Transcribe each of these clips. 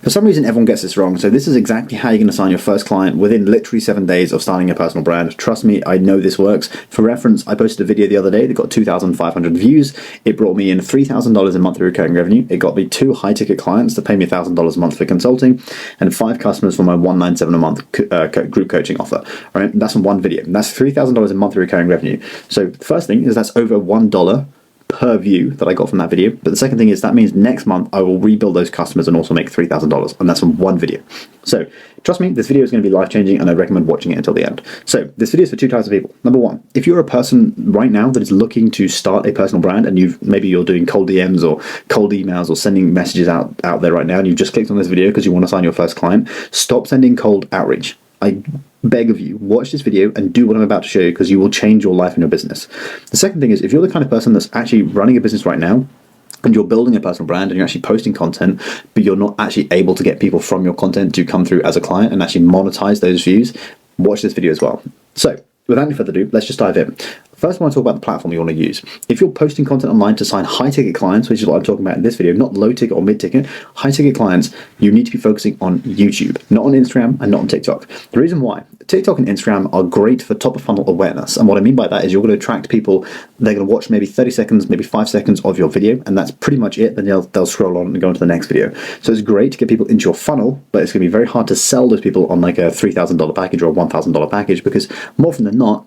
For some reason, everyone gets this wrong. So this is exactly how you're going to sign your first client within literally 7 days of starting a personal brand. Trust me, I know this works. For reference, I posted a video the other day that got 2,500 views. It brought me in $3,000 in monthly recurring revenue. It got me 2 high-ticket clients to pay me $1,000 a month for consulting and 5 customers for my $197 a month group coaching offer. All right, that's in one video. And that's $3,000 in monthly recurring revenue. So the first thing is that's over $1 per view that I got from that video. But the second thing is that means next month I will rebuild those customers and also make $3,000, and that's from one video. So trust me, this video is going to be life-changing, and I recommend watching it until the end. So this video is for 2 types of people. Number 1, if you're a person right now that is looking to start a personal brand, and maybe you're doing cold DMs or cold emails or sending messages out there right now, and you've just clicked on this video because you want to sign your first client, stop sending cold outreach. I beg of you, watch this video and do what I'm about to show you, because you will change your life and your business. The second thing is, if you're the kind of person that's actually running a business right now and you're building a personal brand and you're actually posting content, but you're not actually able to get people from your content to come through as a client and actually monetize those views, watch this video as well. So without any further ado, let's just dive in. First, I want to talk about the platform you want to use. If you're posting content online to sign high-ticket clients, which is what I'm talking about in this video, not low-ticket or mid-ticket, high-ticket clients, you need to be focusing on YouTube, not on Instagram and not on TikTok. The reason why, TikTok and Instagram are great for top-of-funnel awareness. And what I mean by that is you're going to attract people, they're going to watch maybe 30 seconds, maybe 5 seconds of your video, and that's pretty much it. Then they'll scroll on and go into the next video. So it's great to get people into your funnel, but it's going to be very hard to sell those people on like a $3,000 package or a $1,000 package, because more often than not,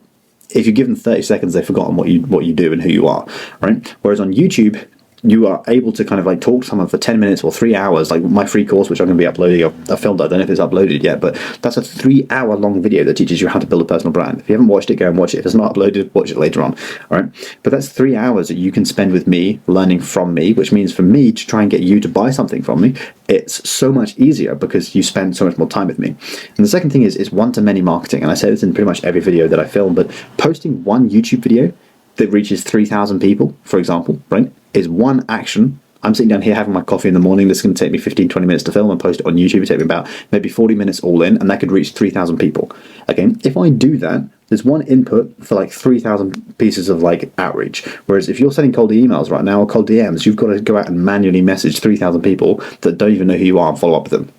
if you give them 30 seconds, they've forgotten what you do and who you are, right? Whereas on YouTube, you are able to kind of like talk to someone for 10 minutes or 3 hours, like my free course, which I'm going to be uploading. I filmed it, I don't know if it's uploaded yet, but that's a 3-hour long video that teaches you how to build a personal brand. If you haven't watched it, go and watch it. If it's not uploaded, watch it later on, all right? But that's 3 hours that you can spend with me, learning from me, which means for me to try and get you to buy something from me, it's so much easier because you spend so much more time with me. And the second thing is one-to-many marketing. And I say this in pretty much every video that I film, but posting one YouTube video that reaches 3,000 people, for example, right, is one action. I'm sitting down here having my coffee in the morning. This is going to take me 15, 20 minutes to film and post it on YouTube. It take me about maybe 40 minutes all in, and that could reach 3,000 people. Again, if I do that, there's one input for like 3,000 pieces of like outreach. Whereas if you're sending cold emails right now or cold DMs, you've got to go out and manually message 3,000 people that don't even know who you are and follow up with them.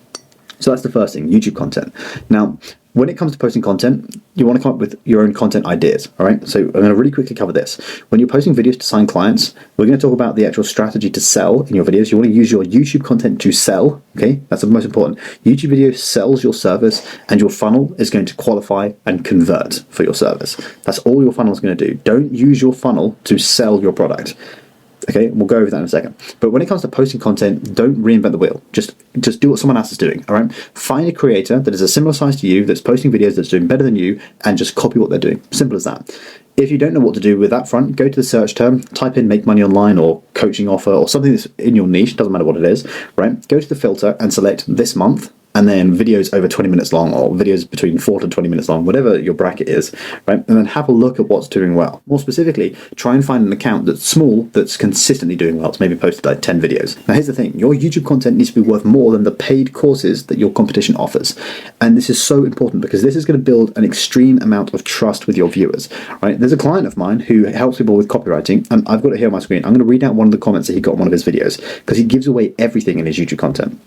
So that's the first thing, YouTube content. Now, when it comes to posting content, you want to come up with your own content ideas, all right? So I'm going to really quickly cover this. When you're posting videos to sign clients, we're going to talk about the actual strategy to sell in your videos. You want to use your YouTube content to sell, okay? That's the most important. YouTube video sells your service, and your funnel is going to qualify and convert for your service. That's all your funnel is going to do. Don't use your funnel to sell your product. Okay, we'll go over that in a second. But when it comes to posting content, don't reinvent the wheel. Just do what someone else is doing, all right? Find a creator that is a similar size to you, that's posting videos, that's doing better than you, and just copy what they're doing. Simple as that. If you don't know what to do with that front, go to the search term, type in make money online or coaching offer or something that's in your niche, doesn't matter what it is, right? Go to the filter and select this month, and then videos over 20 minutes long, or videos between 4 to 20 minutes long, whatever your bracket is, right? And then have a look at what's doing well. More specifically, try and find an account that's small, that's consistently doing well. It's maybe posted like 10 videos. Now here's the thing, your YouTube content needs to be worth more than the paid courses that your competition offers. And this is so important because this is going to build an extreme amount of trust with your viewers, right? There's a client of mine who helps people with copywriting, and I've got it here on my screen. I'm going to read out one of the comments that he got in one of his videos, because he gives away everything in his YouTube content.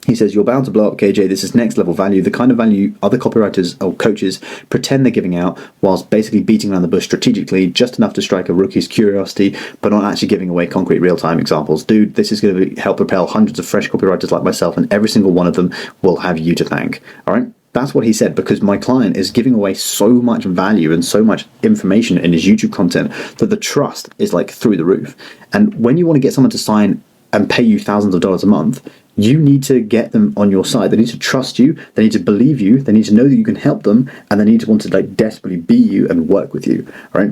He says, "You're bound to blow up, KJ. This is next level value. The kind of value other copywriters or coaches pretend they're giving out, whilst basically beating around the bush strategically, just enough to strike a rookie's curiosity, but not actually giving away concrete real-time examples. Dude, this is going to help propel hundreds of fresh copywriters like myself, and every single one of them will have you to thank." All right? That's what he said, because my client is giving away so much value and so much information in his YouTube content that the trust is like through the roof. And when you want to get someone to sign and pay you thousands of dollars a month, you need to get them on your side. They need to trust you, they need to believe you, they need to know that you can help them, and they need to want to like desperately be you and work with you, right?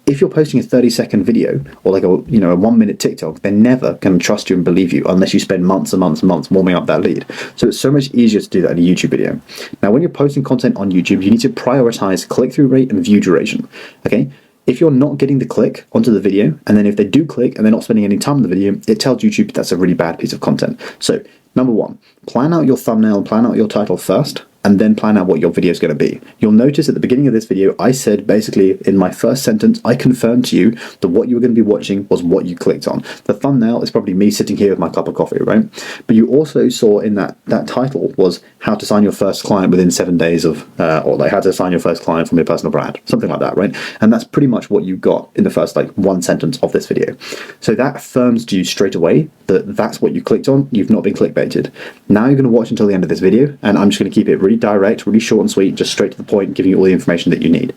If you're posting a 30-second video or like a 1-minute TikTok, they're never going to trust you and believe you unless you spend months and months and months warming up that lead. So it's so much easier to do that in a YouTube video. Now, when you're posting content on YouTube, you need to prioritize click-through rate and view duration, okay? If you're not getting the click onto the video, and then if they do click and they're not spending any time on the video, it tells YouTube that's a really bad piece of content. So, number 1, plan out your thumbnail and plan out your title first, and then plan out what your video is going to be. You'll notice at the beginning of this video, I said basically in my first sentence, I confirmed to you that what you were going to be watching was what you clicked on. The thumbnail is probably me sitting here with my cup of coffee, right? But you also saw in that title was how to sign your first client within 7 days of, or like how to sign your first client from your personal brand, something like that, right? And that's pretty much what you got in the first like one sentence of this video. So that affirms to you straight away that that's what you clicked on. You've not been clickbaited. Now you're going to watch until the end of this video, and I'm just going to keep it really direct, really short and sweet, just straight to the point, giving you all the information that you need.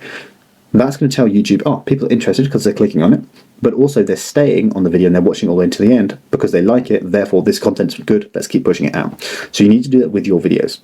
That's going to tell YouTube, oh, people are interested because they're clicking on it, but also they're staying on the video and they're watching all the way to the end because they like it, therefore this content's good, let's keep pushing it out. So you need to do that with your videos.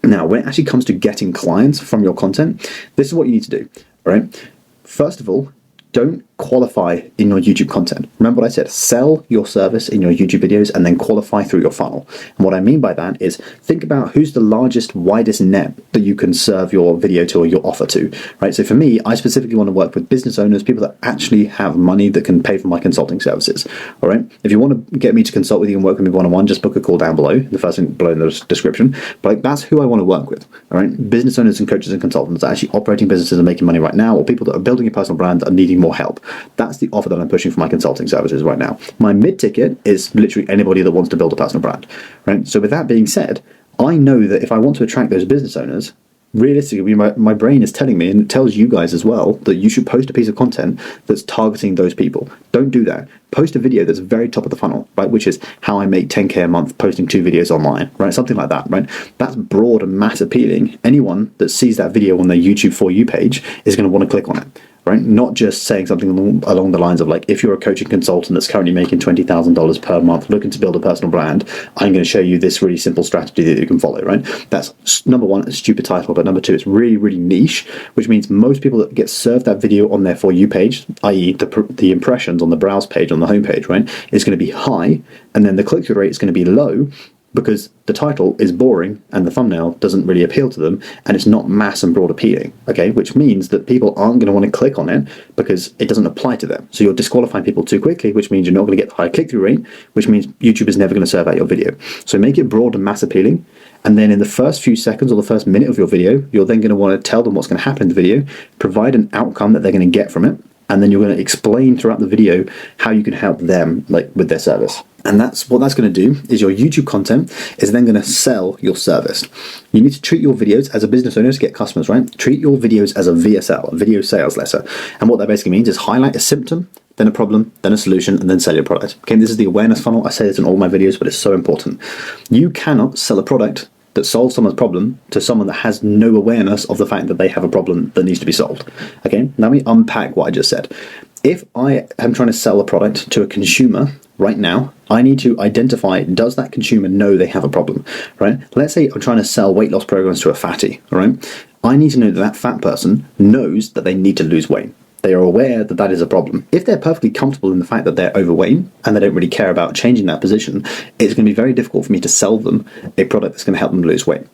Now, when it actually comes to getting clients from your content, this is what you need to do, all right? First of all, don't qualify in your YouTube content. Remember what I said, sell your service in your YouTube videos and then qualify through your funnel. And what I mean by that is think about who's the largest, widest net that you can serve your video to or your offer to, right? So for me, I specifically want to work with business owners, people that actually have money that can pay for my consulting services, all right? If you want to get me to consult with you and work with me one-on-one, just book a call down below, the first link below in the description. But like, that's who I want to work with, all right? Business owners and coaches and consultants that are actually operating businesses and making money right now, or people that are building a personal brand that are needing more help. That's the offer that I'm pushing for my consulting services right now. My mid-ticket is literally anybody that wants to build a personal brand, right? So with that being said, I know that if I want to attract those business owners, realistically, my brain is telling me, and it tells you guys as well, that you should post a piece of content that's targeting those people. Don't do that. Post a video that's very top of the funnel, right? Which is how I make 10K a month posting 2 videos online, right? Something like that, right? That's broad and mass appealing. Anyone that sees that video on their YouTube For You page is going to want to click on it, right? Not just saying something along the lines of like, if you're a coaching consultant that's currently making $20,000 per month looking to build a personal brand, I'm going to show you this really simple strategy that you can follow, right? That's number one, a stupid title, but number two, it's really, really niche, which means most people that get served that video on their For You page, i.e. the impressions on the browse page, on the homepage, right, is going to be high, and then the click-through rate is going to be low, because the title is boring and the thumbnail doesn't really appeal to them and it's not mass and broad appealing, okay? Which means that people aren't going to want to click on it because it doesn't apply to them. So you're disqualifying people too quickly, which means you're not going to get the high click-through rate, which means YouTube is never going to serve out your video. So make it broad and mass appealing, and then in the first few seconds or the first minute of your video, you're then going to want to tell them what's going to happen in the video, provide an outcome that they're going to get from it, and then you're going to explain throughout the video how you can help them like with their service. And that's what that's going to do is your YouTube content is then going to sell your service. You need to treat your videos as a business owner to get customers, right? Treat your videos as a VSL, a video sales letter. And what that basically means is highlight a symptom, then a problem, then a solution, and then sell your product. Okay, this is the awareness funnel. I say this in all my videos, but it's so important. You cannot sell a product that solves someone's problem to someone that has no awareness of the fact that they have a problem that needs to be solved. Okay, now let me unpack what I just said. If I am trying to sell a product to a consumer right now, I need to identify, does that consumer know they have a problem, right? Let's say I'm trying to sell weight loss programs to a fatty, all right? I need to know that that fat person knows that they need to lose weight. They are aware that that is a problem. If they're perfectly comfortable in the fact that they're overweight and they don't really care about changing that position, it's going to be very difficult for me to sell them a product that's going to help them lose weight,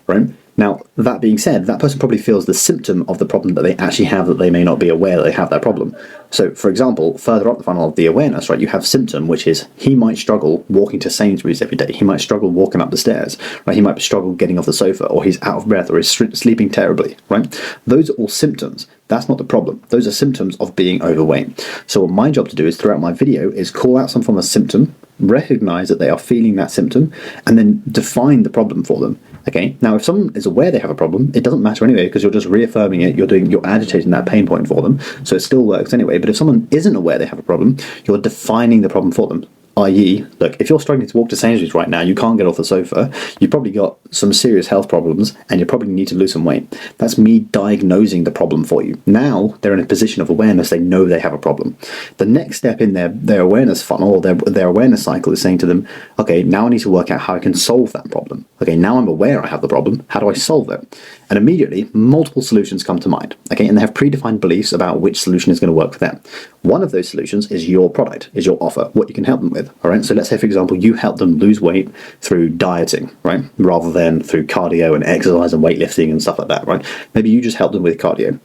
right? Now, that being said, that person probably feels the symptom of the problem that they actually have, that they may not be aware that they have that problem. So, for example, further up the funnel of the awareness, right, you have symptom, which is he might struggle walking to Sainsbury's every day. He might struggle walking up the stairs, right? He might struggle getting off the sofa, or he's out of breath, or he's sleeping terribly, right? Those are all symptoms. That's not the problem. Those are symptoms of being overweight. So what my job to do is throughout my video is call out some form of symptom, recognize that they are feeling that symptom, and then define the problem for them. Okay, now if someone is aware they have a problem, it doesn't matter anyway because you're just reaffirming it, you're agitating that pain point for them, so it still works anyway. But if someone isn't aware they have a problem, you're defining the problem for them. I.e., look, if you're struggling to walk to Sainsbury's right now, you can't get off the sofa, you've probably got some serious health problems and you probably need to lose some weight. That's me diagnosing the problem for you. Now they're in a position of awareness, they know they have a problem. The next step in their awareness funnel or their awareness cycle is saying to them, okay, now I need to work out how I can solve that problem. Okay, now I'm aware I have the problem, how do I solve it? And immediately, multiple solutions come to mind, okay, and they have predefined beliefs about which solution is going to work for them. One of those solutions is your product, is your offer, what you can help them with, all right? So let's say, for example, you help them lose weight through dieting, right, rather than through cardio and exercise and weightlifting and stuff like that, right? Maybe you just help them with cardio,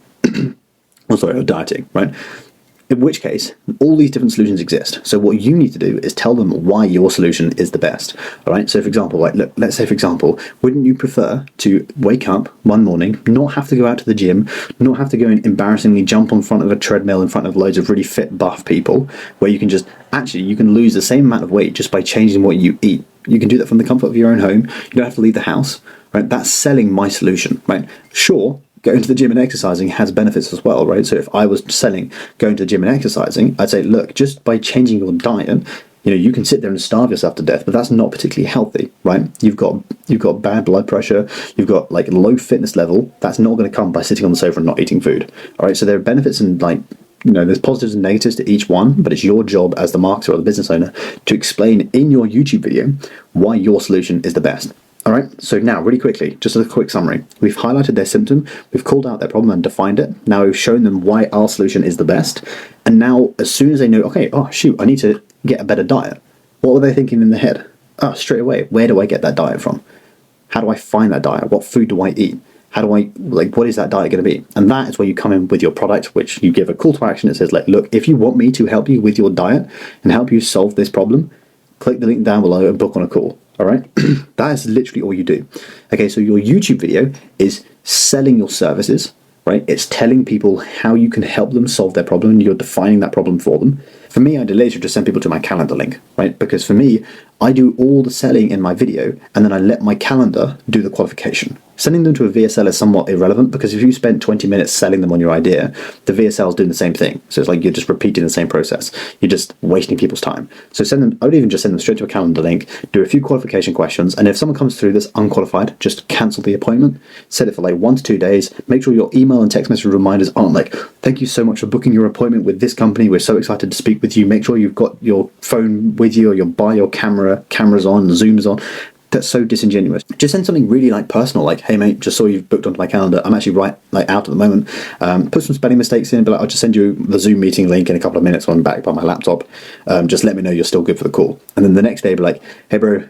or dieting, right? In which case, all these different solutions exist. So what you need to do is tell them why your solution is the best. All right. So for example, like let's say for example, wouldn't you prefer to wake up one morning, not have to go out to the gym, not have to go and embarrassingly jump on front of a treadmill in front of loads of really fit, buff people, where you can just you can lose the same amount of weight just by changing what you eat. You can do that from the comfort of your own home. You don't have to leave the house. Right. That's selling my solution. Right. Sure. Going to the gym and exercising has benefits as well, right? So if I was selling going to the gym and exercising, I'd say, look, just by changing your diet, you can sit there and starve yourself to death, but that's not particularly healthy, right? You've got bad blood pressure, you've got like low fitness level. That's not going to come by sitting on the sofa and not eating food. All right, so there are benefits and there's positives and negatives to each one, but it's your job as the marketer or the business owner to explain in your YouTube video why your solution is the best. All right, so now really quickly, just as a quick summary, we've highlighted their symptom, we've called out their problem and defined it. Now we've shown them why our solution is the best. And now as soon as they know, okay, oh shoot, I need to get a better diet. What were they thinking in their head? Oh, straight away, where do I get that diet from? How do I find that diet? What food do I eat? How do I, what is that diet going to be? And that is where you come in with your product, which you give a call to action that says, look, if you want me to help you with your diet and help you solve this problem, click the link down below and book on a call. All right, that is literally all you do. Okay, so your YouTube video is selling your services, right? It's telling people how you can help them solve their problem, and you're defining that problem for them. For me, I literally just send people to my calendar link, right? Because for me, I do all the selling in my video, and then I let my calendar do the qualification. Sending them to a VSL is somewhat irrelevant, because if you spend 20 minutes selling them on your idea, the VSL is doing the same thing. So it's like you're just repeating the same process. You're just wasting people's time. So I would even just send them straight to a calendar link, do a few qualification questions, and if someone comes through this unqualified, just cancel the appointment, set it for 1 to 2 days, make sure your email and text message reminders aren't thank you so much for booking your appointment with this company. We're so excited to speak with you. Make sure you've got your phone with you, or your cameras on, Zoom's on. That's so disingenuous. Just send something really personal, hey mate, just saw you've booked onto my calendar. I'm actually out at the moment. Put some spelling mistakes in, but I'll just send you the Zoom meeting link in a couple of minutes when I'm back by my laptop. Just let me know you're still good for the call. And then the next day, be like, hey bro,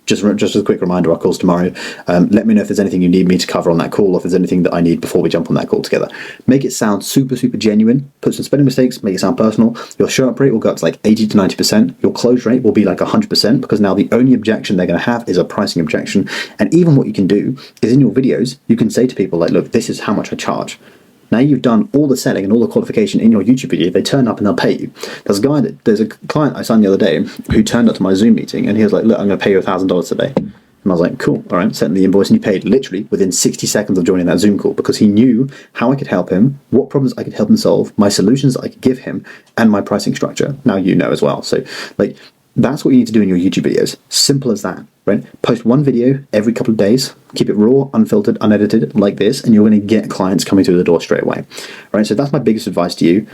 just as a quick reminder, our call's tomorrow. Let me know if there's anything you need me to cover on that call, or if there's anything that I need before we jump on that call together. Make it sound super, super genuine. Put some spelling mistakes, make it sound personal. Your show-up rate will go up to 80 to 90%. Your close rate will be 100%, because now the only objection they're going to have is a pricing objection. And even what you can do is in your videos, you can say to people look, this is how much I charge. Now you've done all the selling and all the qualification in your YouTube video. They turn up and they'll pay you. There's a client I signed the other day who turned up to my Zoom meeting, and he was like, look, I'm going to pay you $1,000 today. And I was like, cool, all right, sent the invoice, and he paid literally within 60 seconds of joining that Zoom call, because he knew how I could help him, what problems I could help him solve, my solutions that I could give him, and my pricing structure. Now you know as well. So that's what you need to do in your YouTube videos. Simple as that, right? Post one video every couple of days. Keep it raw, unfiltered, unedited like this, and you're going to get clients coming through the door straight away, right? So that's my biggest advice to you.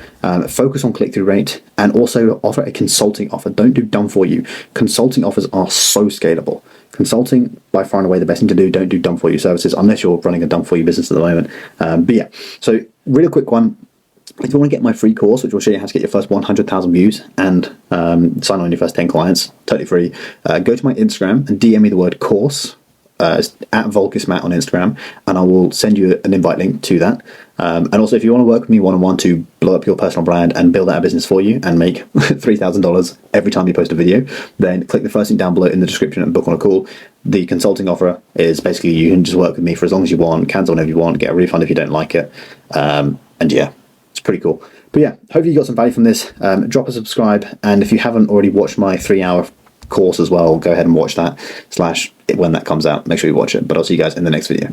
Focus on click-through rate, and also offer a consulting offer. Don't do done for you. Consulting offers are so scalable. Consulting, by far and away, the best thing to do. Don't do done for you services unless you're running a done for you business at the moment. But yeah, so real quick one. If you want to get my free course, which will show you how to get your first 100,000 views and sign on your first 10 clients, totally free, go to my Instagram and DM me the word course, at VolkisMatt on Instagram, and I will send you an invite link to that. And also, if you want to work with me one-on-one to blow up your personal brand and build out a business for you and make $3,000 every time you post a video, then click the first link down below in the description and book on a call. The consulting offer is basically you can just work with me for as long as you want, cancel whenever you want, get a refund if you don't like it, and yeah. It's pretty cool. But yeah, hopefully you got some value from this. Drop a subscribe, and if you haven't already watched my 3-hour course as well, go ahead and watch that, when that comes out. Make sure you watch it. But I'll see you guys in the next video.